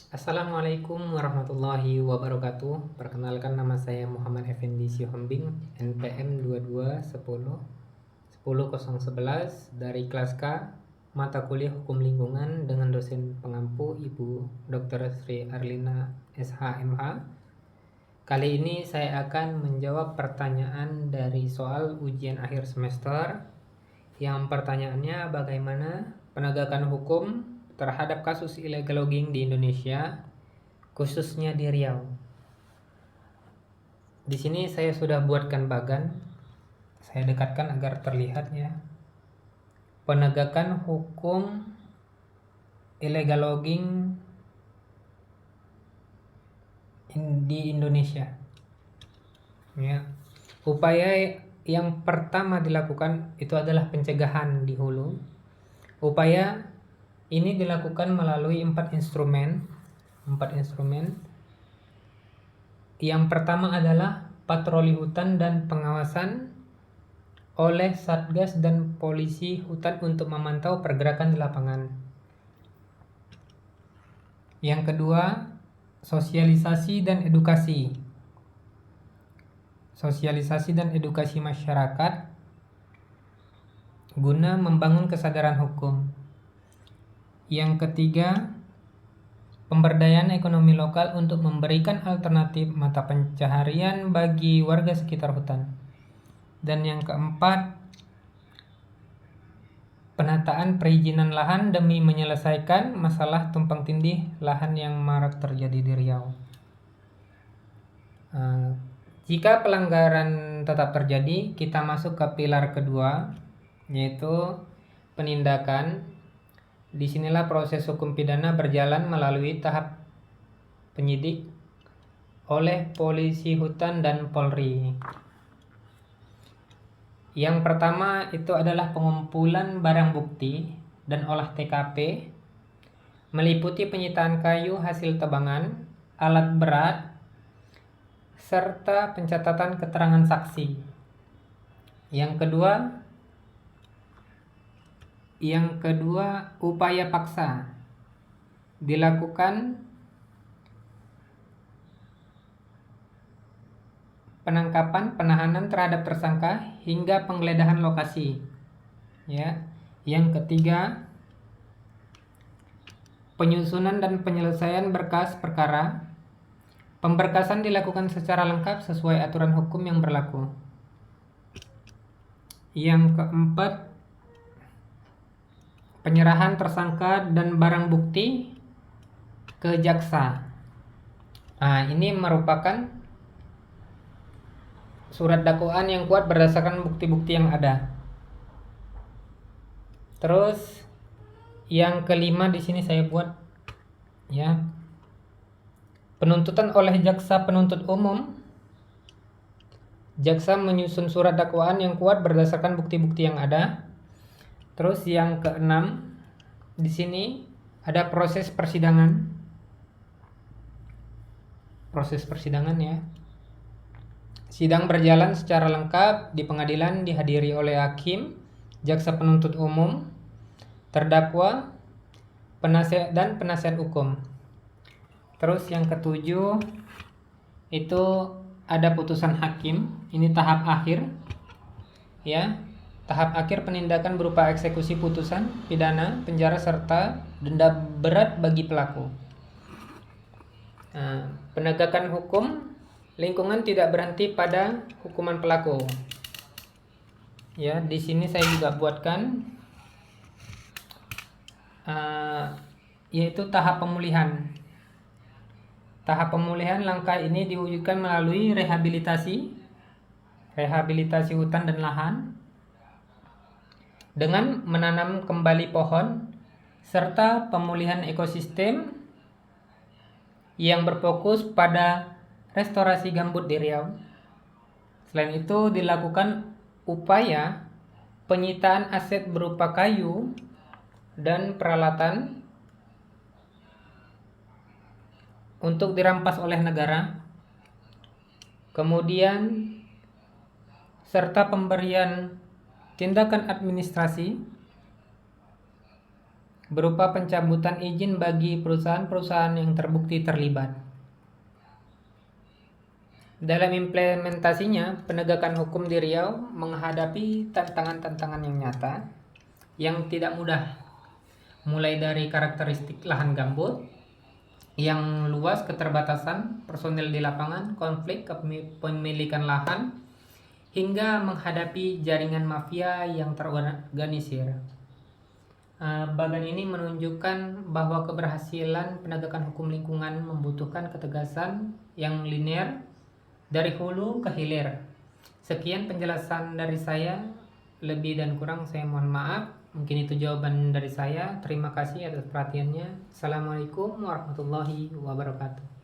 Assalamualaikum warahmatullahi wabarakatuh. Perkenalkan, nama saya Muhammad Effendi Sihombing, NPM 2210 dari kelas K, mata kuliah Hukum Lingkungan dengan dosen pengampu Ibu Dr. Sri Arlina SHMH. Kali ini saya akan menjawab pertanyaan dari soal ujian akhir semester. Yang pertanyaannya, bagaimana penegakan hukum terhadap kasus illegal logging di Indonesia, khususnya di Riau. Di sini saya sudah buatkan bagan, saya dekatkan agar terlihat ya. Penegakan hukum illegal logging di Indonesia. Ya. Upaya yang pertama dilakukan itu adalah pencegahan di hulu. Upaya ini dilakukan melalui 4 instrumen. Yang pertama adalah patroli hutan dan pengawasan oleh Satgas dan polisi hutan untuk memantau pergerakan di lapangan. Yang kedua, sosialisasi dan edukasi masyarakat guna membangun kesadaran hukum. Yang ketiga, pemberdayaan ekonomi lokal untuk memberikan alternatif mata pencaharian bagi warga sekitar hutan. Dan yang keempat, penataan perizinan lahan demi menyelesaikan masalah tumpang tindih lahan yang marak terjadi di Riau. Jika pelanggaran tetap terjadi, kita masuk ke pilar kedua, yaitu penindakan. Disinilah proses hukum pidana berjalan melalui tahap penyidik oleh polisi hutan dan Polri. Yang pertama itu adalah pengumpulan barang bukti dan olah TKP, meliputi penyitaan kayu hasil tebangan, alat berat, serta pencatatan keterangan saksi. Yang kedua, upaya paksa dilakukan penangkapan, penahanan terhadap tersangka hingga penggeledahan lokasi. Ya. Yang ketiga, penyusunan dan penyelesaian berkas perkara. Pemberkasan dilakukan secara lengkap sesuai aturan hukum yang berlaku. Yang keempat, penyerahan tersangka dan barang bukti ke jaksa. Ini merupakan surat dakwaan yang kuat berdasarkan bukti-bukti yang ada. Terus yang kelima di sini saya buat ya. Penuntutan oleh jaksa penuntut umum. Jaksa menyusun surat dakwaan yang kuat berdasarkan bukti-bukti yang ada. Terus yang keenam di sini ada proses persidangan. Ya. Sidang berjalan secara lengkap di pengadilan, dihadiri oleh hakim, jaksa penuntut umum, terdakwa, penasihat dan penasihat hukum. Terus yang ketujuh itu ada putusan hakim. Ini tahap akhir. Ya. Tahap akhir penindakan berupa eksekusi putusan pidana, penjara serta denda berat bagi pelaku. Penegakan hukum lingkungan tidak berhenti pada hukuman pelaku. Ya, di sini saya juga buatkan yaitu tahap pemulihan. Tahap pemulihan langkah ini diwujudkan melalui rehabilitasi hutan dan lahan dengan menanam kembali pohon serta pemulihan ekosistem yang berfokus pada restorasi gambut di Riau. Selain itu dilakukan upaya penyitaan aset berupa kayu dan peralatan untuk dirampas oleh negara. Kemudian serta pemberian tindakan administrasi berupa pencabutan izin bagi perusahaan-perusahaan yang terbukti terlibat. Dalam implementasinya, penegakan hukum di Riau menghadapi tantangan-tantangan yang nyata, yang tidak mudah, mulai dari karakteristik lahan gambut yang luas, keterbatasan personil di lapangan, konflik kepemilikan lahan, hingga menghadapi jaringan mafia yang terorganisir. Bagan ini menunjukkan bahwa keberhasilan penegakan hukum lingkungan membutuhkan ketegasan yang linear dari hulu ke hilir. Sekian penjelasan dari saya, lebih dan kurang saya mohon maaf. Mungkin itu jawaban dari saya. Terima kasih atas perhatiannya. Assalamualaikum warahmatullahi wabarakatuh.